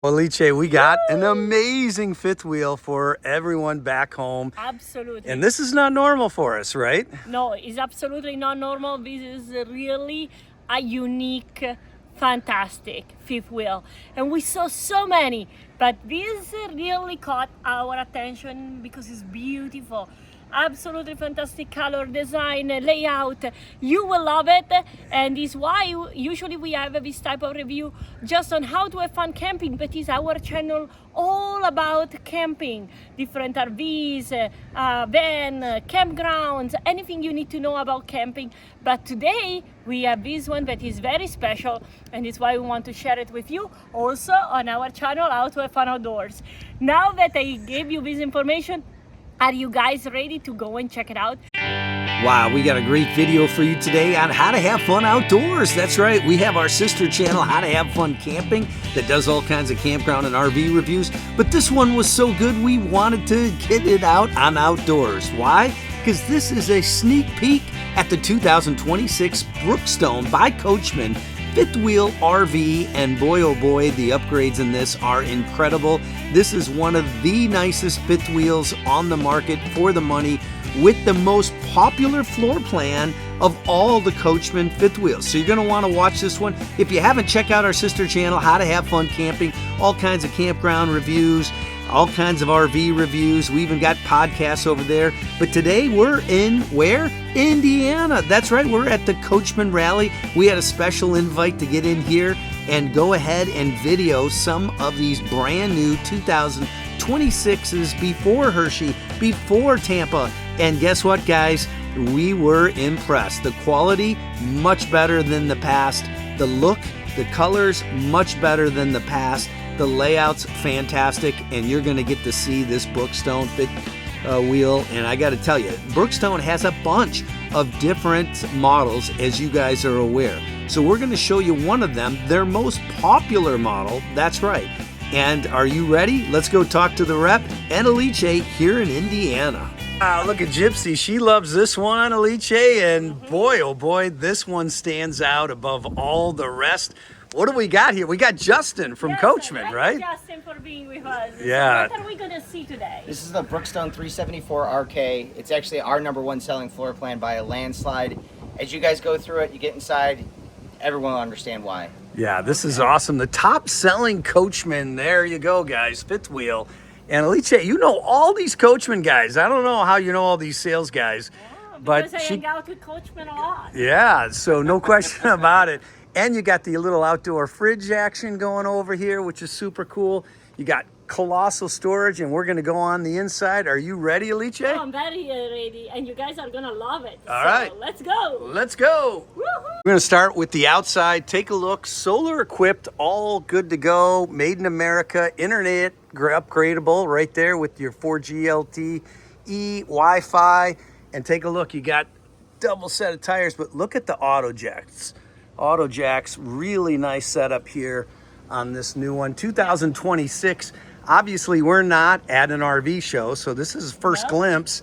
Well, Liche, we got an amazing fifth wheel for everyone back home. Absolutely. And this is not normal for us, right? No, it's absolutely not normal. This is really a unique, fantastic fifth wheel. And we saw so many, but this really caught our attention because it's beautiful. Absolutely fantastic color, design, layout. You will love it, and is why usually we have this type of review just on how to have fun camping, but it's our channel all about camping, different RVs, van, campgrounds, anything you need to know about camping. But today we have this one that is very special, and it's why we want to share it with you also on our channel, How to Have Fun Outdoors. Now that I gave you this information, are you guys ready to go and check it out? Wow, we got a great video for you today on how to have fun outdoors. That's right, we have our sister channel, How to Have Fun Camping, that does all kinds of campground and RV reviews. But this one was so good, we wanted to get it out on outdoors. Why? Because this is a sneak peek at the 2026 Brookstone by Coachmen fifth wheel RV, and boy oh boy, the upgrades in this are incredible. This is one of the nicest fifth wheels on the market for the money, with the most popular floor plan of all the Coachmen fifth wheels. So you're going to want to watch this one. If you haven't, check out our sister channel, How to Have Fun Camping, all kinds of campground reviews, all kinds of RV reviews. We even got podcasts over there. But today we're in where? Indiana. That's right, we're at the Coachmen Rally. We had a special invite to get in here and go ahead and video some of these brand new 2026s before Hershey, before Tampa. And guess what, guys? We were impressed. The quality, much better than the past. The look, the colors, much better than the past. The layout's fantastic, and you're going to get to see this Brookstone fifth wheel. And I got to tell you, Brookstone has a bunch of different models, as you guys are aware. So we're going to show you one of them, their most popular model. That's right. And are you ready? Let's go talk to the rep, Alice, here in Indiana. Wow, look at Gypsy. She loves this one, Alice, and boy, oh boy, this one stands out above all the rest. What do we got here? We got Justin from Coachmen, Thank right? you, Justin, for being with us. Yeah. So what are we going to see today? This is the Brookstone 374 RK. It's actually our #1 selling floor plan by a landslide. As you guys go through it, you get inside, everyone will understand why. Yeah, this is awesome. The top selling Coachmen, there you go, guys, fifth wheel. And Alice, you know all these Coachmen guys. I don't know how you know all these sales guys. Because I hang out with Coachmen a lot. Yeah, so no question about it. And you got the little outdoor fridge action going over here, which is super cool. You got colossal storage, and we're going to go on the inside. Are you ready, Alice? Oh, I'm very ready, and you guys are going to love it. All right. Let's go. Let's go. Woo-hoo. We're going to start with the outside. Take a look. Solar equipped, all good to go. Made in America. Internet upgradable right there with your 4G LTE Wi-Fi. And take a look. You got double set of tires, but look at the auto jacks. Auto jacks, really nice setup here on this new one. 2026. Obviously, we're not at an RV show, so this is first glimpse.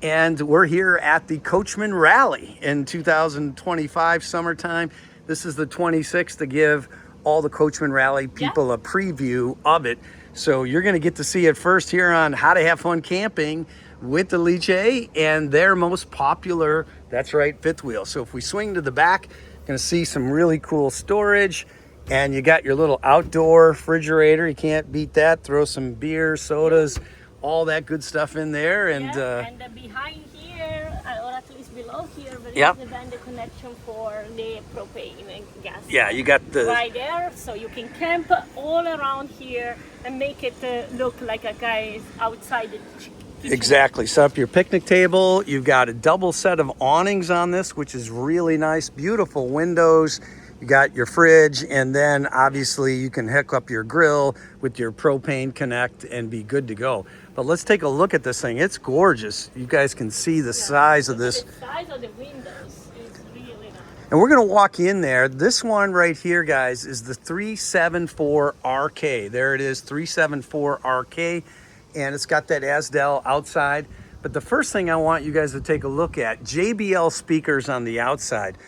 And we're here at the Coachmen Rally in 2025 summertime. This is the 26th to give all the Coachmen Rally people a preview of it. So you're going to get to see it first here on How to Have Fun Camping with the Alice and their most popular, that's right, fifth wheel. So if we swing to the back, going to see some really cool storage, and you got your little outdoor refrigerator. You can't beat that. Throw some beer, sodas, all that good stuff in there. And and behind here, or at least below here, there is then the connection for the propane and gas. Yeah, you got the right there, so you can camp all around here and make it look like a guy outside the kitchen. Exactly. Set up your picnic table. You've got a double set of awnings on this, which is really nice. Beautiful windows. You got your fridge, and then obviously you can hook up your grill with your propane connect and be good to go. But let's take a look at this thing. It's gorgeous. You guys can see the size of this. The size of the windows is really nice. And we're going to walk in there. This one right here, guys, is the 374 RK. There it is, 374 RK. And it's got that Asdell outside. But the first thing I want you guys to take a look at, JBL speakers on the outside.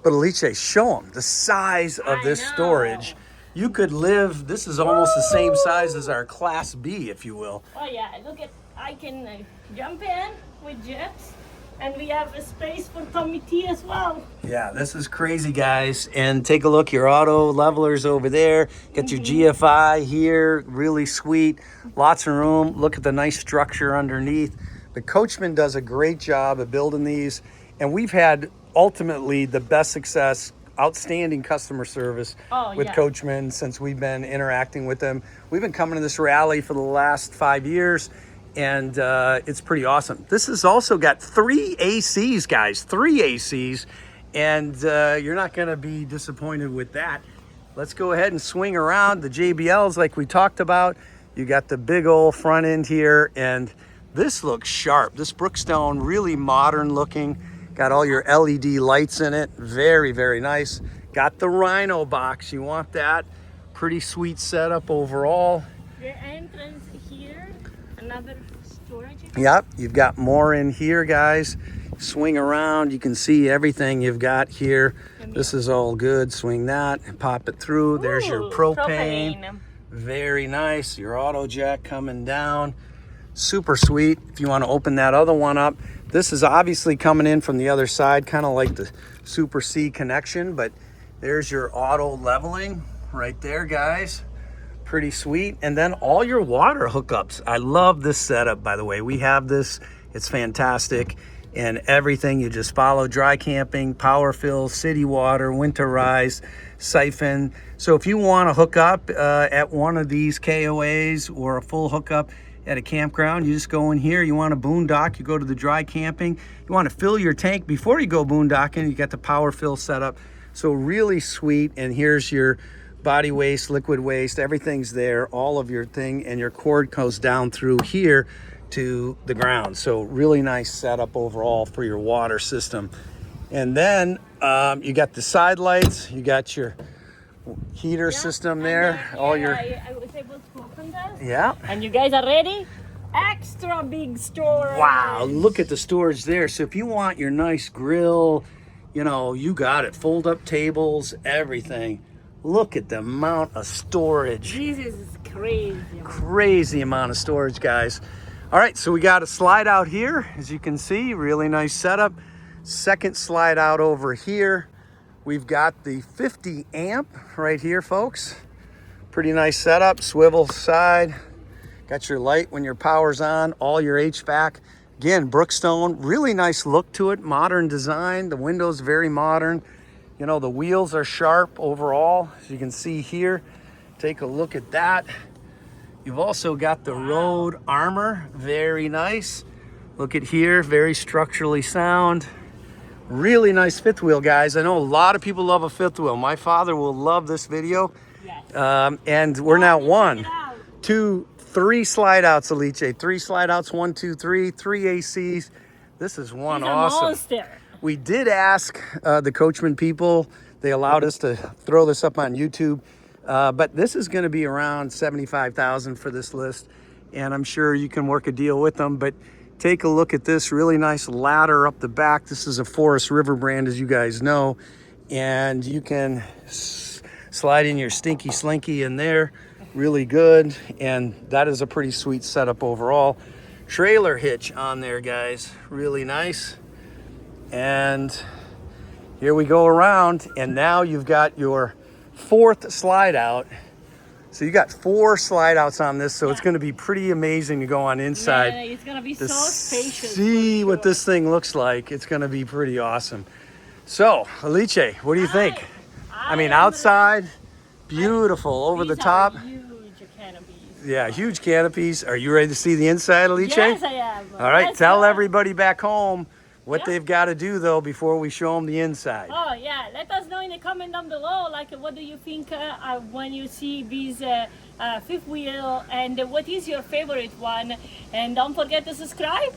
But Alice, show them the size of this storage. You could live, this is almost the same size as our Class B, if you will. Oh yeah, look at, I can jump in with Jeps, and we have a space for Tommy T as well. Yeah, this is crazy, guys. And take a look, your auto levelers over there. Got your GFI here, really sweet. Lots of room. Look at the nice structure underneath. The Coachman does a great job of building these, and we've had ultimately the best success, outstanding customer service with Coachmen since we've been interacting with them. We've been coming to this rally for the last 5 years, and it's pretty awesome. This has also got 3 ACs, guys, 3 ACs, and you're not going to be disappointed with that. Let's go ahead and swing around the JBLs like we talked about. You got the big old front end here, and this looks sharp. This Brookstone, really modern looking. Got all your LED lights in it. Very, very nice. Got the Rhino box. You want that. Pretty sweet setup overall. The entrance here, another storage. Yep, you've got more in here, guys. Swing around. You can see everything you've got here. This is all good. Swing that and pop it through. There's your propane. Very nice. Your auto jack coming down. Super sweet. If you want to open that other one up, this is obviously coming in from the other side, kind of like the Super C connection, but there's your auto leveling right there, guys. Pretty sweet. And then all your water hookups. I love this setup, by the way. We have this. It's fantastic. And everything, you just follow: dry camping, power fill, city water, winterize, siphon. So if you want to hook up at one of these KOAs or a full hookup at a campground, you just go in here. You want to boondock, you go to the dry camping. You want to fill your tank before you go boondocking. You got the power fill set up. So really sweet. And here's your body waste, liquid waste, everything's there, all of your thing, and your cord goes down through here to the ground. So really nice setup overall for your water system. And then you got the side lights, you got your heater system there, all your... I was able to open this. Yeah. And you guys are ready? Extra big storage. Wow, look at the storage there. So if you want your nice grill, you know, you got it. Fold up tables, everything. Look at the amount of storage. This is crazy. Crazy amount of storage, guys. All right, so we got a slide out here, as you can see, really nice setup. Second slide out over here. We've got the 50 amp right here, folks. Pretty nice setup, swivel side. Got your light when your power's on, all your HVAC. Again, Brookstone, really nice look to it, modern design. The windows very modern. You know, the wheels are sharp overall, as you can see here. Take a look at that. You've also got the road armor, very nice. Look at here, very structurally sound. Really nice fifth wheel, guys. I know a lot of people love a fifth wheel. My father will love this video. Yes. And we're now 1, 2, 3 slide outs, Alice. 3 slide outs, 1, 2, 3, 3 ACs. This is one He's awesome. A monster. We did ask the Coachmen people. They allowed us to throw this up on YouTube. But this is going to be around $75,000 for this list. And I'm sure you can work a deal with them. But take a look at this really nice ladder up the back. This is a Forest River brand, as you guys know. And you can slide in your Stinky Slinky in there. Really good. And that is a pretty sweet setup overall. Trailer hitch on there, guys. Really nice. And here we go around. And now you've got your 4th slide out. So you got 4 slide outs on this, so it's going to be pretty amazing to go on inside. Yeah, it's going to be so spacious. See what this thing looks like. It's going to be pretty awesome. So, Alice, what do you think? I mean, outside, beautiful, over the top. Huge canopies. Yeah, huge canopies. Are you ready to see the inside, Alice? Yes, I am. All right, tell everybody back home what they've got to do, though, before we show them the inside. Oh, yeah. Let us know in the comment down below, like, what do you think when you see these fifth wheel, and what is your favorite one? And don't forget to subscribe,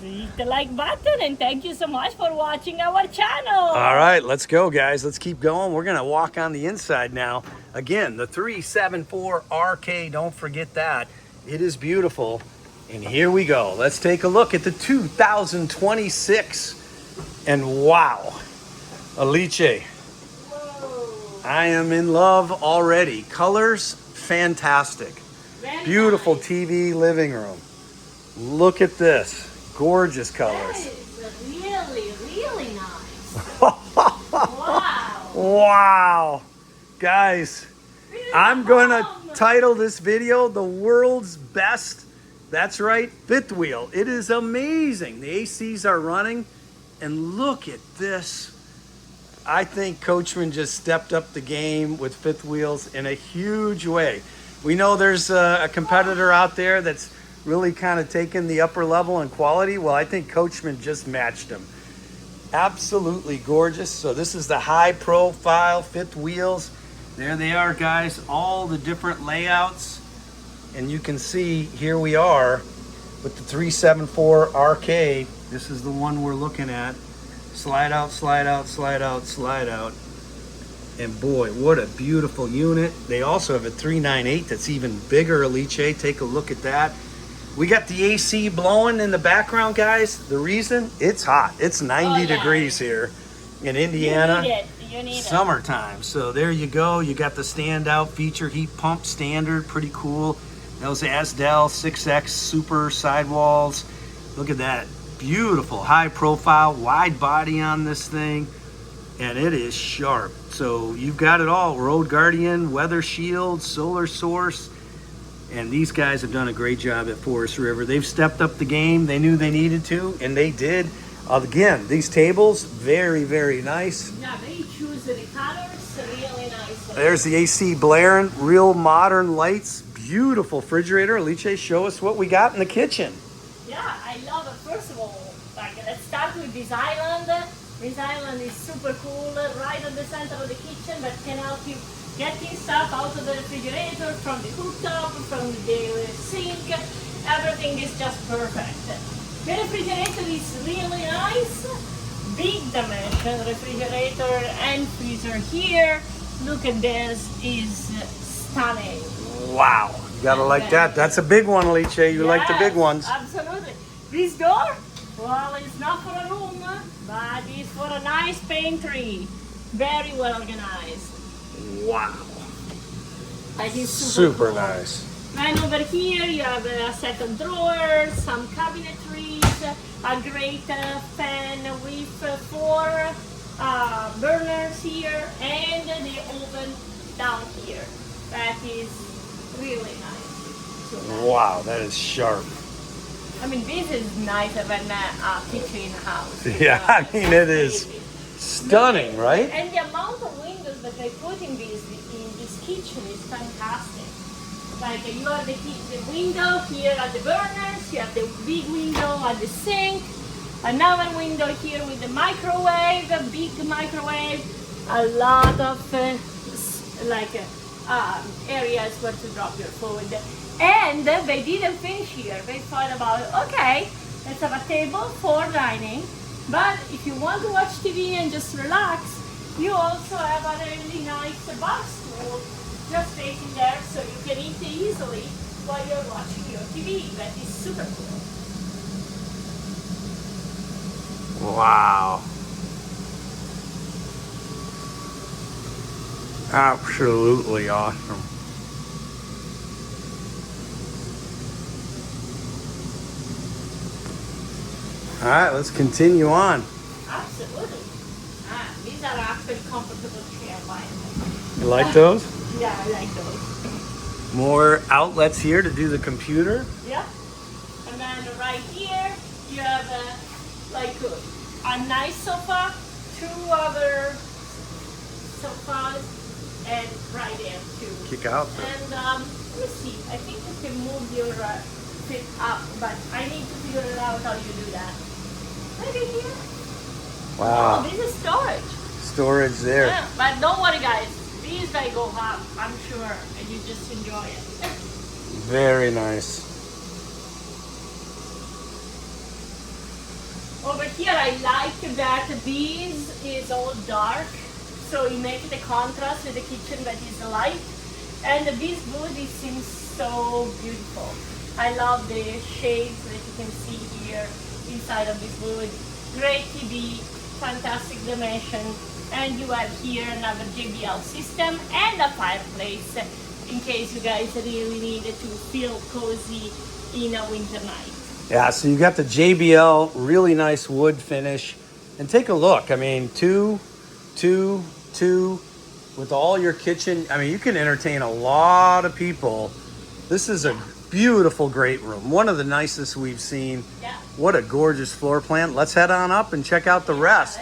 hit the like button, and thank you so much for watching our channel. All right, let's go, guys. Let's keep going. We're going to walk on the inside now. Again, the 374 RK, don't forget that. It is beautiful. And here we go. Let's take a look at the 2026. And wow, Alice. Whoa. I am in love already. Colors, fantastic. Very Beautiful nice. TV living room. Look at this. Gorgeous That colors. is really, really nice. Wow. Wow. Guys, I'm gonna title this video the world's best, that's right, fifth wheel. It is amazing. The ACs are running, and look at this. I think Coachmen just stepped up the game with fifth wheels in a huge way. We know there's a competitor out there that's really kind of taken the upper level in quality. Well, I think Coachmen just matched them. Absolutely gorgeous. So this is the high profile fifth wheels. There they are, guys, all the different layouts. And you can see here we are with the 374 Arcade. This is the one we're looking at. Slide out, slide out, slide out, slide out. And boy, what a beautiful unit. They also have a 398 that's even bigger, Alice. Take a look at that. We got the AC blowing in the background, guys. The reason? It's hot. It's 90 degrees here in Indiana. You need it. Summertime. So there you go. You got the standout feature heat pump standard. Pretty cool. Those Asdel 6X super sidewalls. Look at that. Beautiful, high profile, wide body on this thing. And it is sharp. So you've got it all. Road Guardian, weather shield, solar source. And these guys have done a great job at Forest River. They've stepped up the game. They knew they needed to, and they did. Again, these tables, very, very nice. Yeah, they choose the colors really nice. There's the AC blaring, real modern lights, beautiful refrigerator. Alice, show us what we got in the kitchen. Yeah, I love it. First of all, like, let's start with this island. This island is super cool, right at the center of the kitchen, but can help you getting stuff out of the refrigerator, from the cooktop, from the sink. Everything is just perfect. The refrigerator is really nice. Big dimension refrigerator and freezer here. Look at this, is stunning. Wow, you gotta like that. That's a big one, Alice. You like the big ones. Absolutely. This door, well, it's not for a room, but it's for a nice pantry. Very well organized. Wow. Like it's Super cool. nice. And over here you have a second drawer, some cabinetries, a great fan with 4 burners here, and the oven down here. That is really nice. So nice. Wow, that is sharp. I mean, this is nicer than a kitchen house. Yeah, I mean, it is stunning, right? And the amount of windows that they put in this kitchen is fantastic. Like you have the window here at the burners, you have the big window at the sink, another window here with the microwave, a big microwave, a lot of areas where to drop your food. And they didn't finish here. They thought about, okay, let's have a table for dining, but if you want to watch TV and just relax, you also have a really nice bar stool just facing there, so you can eat easily while you're watching your TV. That is super cool. Wow. Absolutely awesome. All right, let's continue on. Absolutely. These are actually comfortable chairs, by the way. You like those? Yeah, I like those. More outlets here to do the computer. Yeah. And then right here, you have a nice sofa, 2 other sofas, and right there too. Kick out. And let me see, I think you can move your feet up, but I need to figure out how you do that. Maybe here. Wow. Oh, this is storage. Storage there. Yeah, but don't worry guys, these they go up, I'm sure, and you just enjoy it. Very nice. Over here I like that this is all dark, so you make the contrast with the kitchen that is light, and this wood it seems so beautiful. I love the shades that you can see here inside of this wood. Great TV, fantastic dimension, And you have here another JBL system and a fireplace in case you guys really need to feel cozy in a winter night. Yeah, so you got the JBL, really nice wood finish. And take a look. I mean, two, with all your kitchen. I mean, you can entertain a lot of people. This is a beautiful great room. One of the nicest we've seen. Yeah. What a gorgeous floor plan. Let's head on up and check out the rest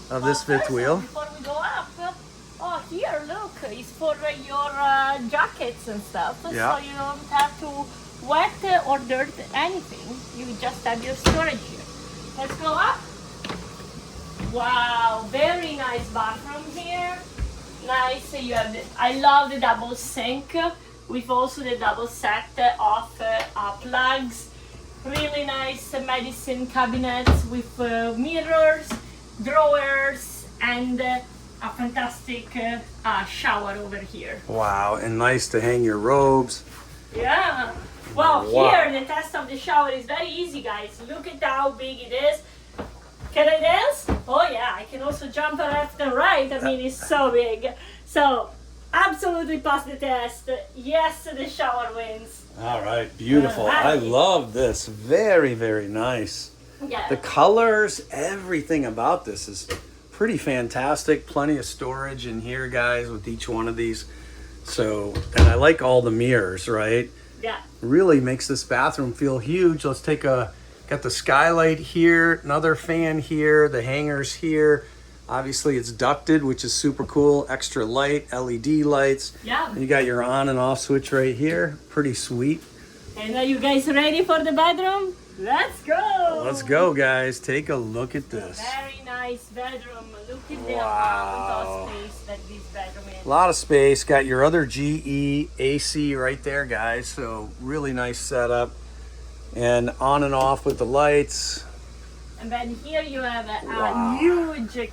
of this fifth wheel. Before we go up, oh, here, look, it's for your jackets and stuff. Yeah. So you don't have to wet or dirt anything. You just have your storage here. Let's go up. Wow, very nice bathroom here. Nice. You have I love the double sink with also the double set of plugs. Really nice medicine cabinets with mirrors, drawers, and a fantastic shower over here. Wow, and nice to hang your robes. Yeah. Well, Wow. here the test of the shower is very easy, guys. Look at how big it is. Can I dance? Oh yeah, I can also jump left and right. I mean, it's so big. So, absolutely pass the test. Yes, the shower wins. All right, beautiful. All right. I love this. Very, very nice. Yeah. The colors, everything about this is pretty fantastic. Plenty of storage in here, guys, with each one of these. So, and I like all the mirrors, right? Yeah. Really makes this bathroom feel huge. Let's take a, got the skylight here, another fan here, the hangers here. Obviously it's ducted, which is super cool. Extra light, LED lights. Yeah. And you got your on and off switch right here. Pretty sweet. And are you guys ready for the bedroom? Let's go. Let's go, guys. Take a look at this. Very nice bedroom. Look at the Wow. amount of space that this bedroom is. A lot of space. Got your other GE AC right there, guys. So really nice setup. And on and off with the lights. And then here you have a Wow. huge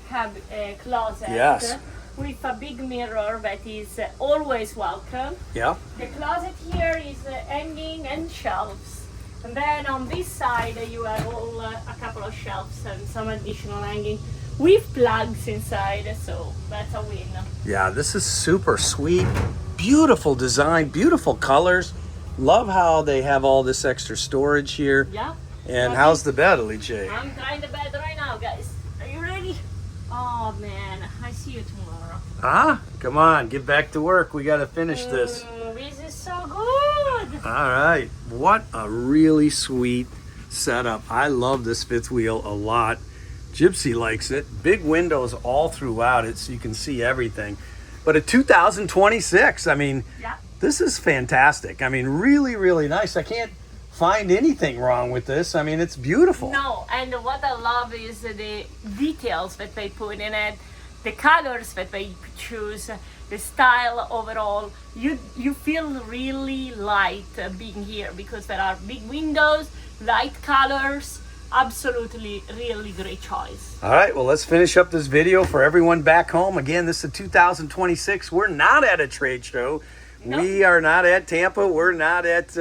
closet. Yes. With a big mirror that is always welcome. Yeah. The closet here is hanging and shelves. And then on this side you have all a couple of shelves and some additional hanging with plugs inside, so that's a win. Yeah, this is super sweet. Beautiful design, beautiful colors. Love how they have all this extra storage here. Yeah. And Okay. how's the bed, Alice? I'm trying the bed right now, guys. Are you ready? Oh man, I see you tomorrow. Huh? Come on, get back to work. We got to finish this. This is so good. All right. What a really sweet setup. I love this fifth wheel a lot. Gypsy likes it. Big windows all throughout it so you can see everything. But a 2026, I mean, Yeah. this is fantastic. I mean, really, really nice. I can't find anything wrong with this. I mean, it's beautiful. No, and what I love is the details that they put in it, the colors that they choose, the style overall. You feel really light being here because there are big windows, light colors. Absolutely, really great choice. All right, well, let's finish up this video for everyone back home. Again, this is 2026. We're not at a trade show. Nope. We are not at Tampa. We're not at,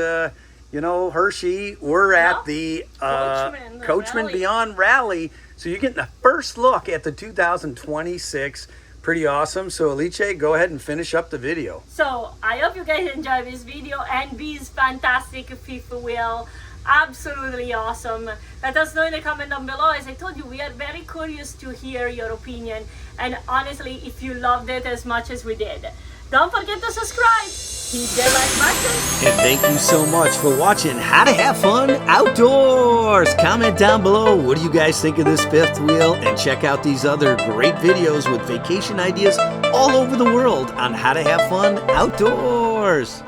Hershey. We're at the Coachmen Rally. Beyond Rally. So you're getting the first look at the 2026. Pretty awesome. So, Alice, go ahead and finish up the video. So I hope you guys enjoy this video and this fantastic fifth wheel. Absolutely awesome. Let us know in the comment down below. As I told you, we are very curious to hear your opinion, and honestly, if you loved it as much as we did. Don't forget to subscribe, hit the like button. And thank you so much for watching How to Have Fun Outdoors. Comment down below, what do you guys think of this fifth wheel? And check out these other great videos with vacation ideas all over the world on How to Have Fun Outdoors.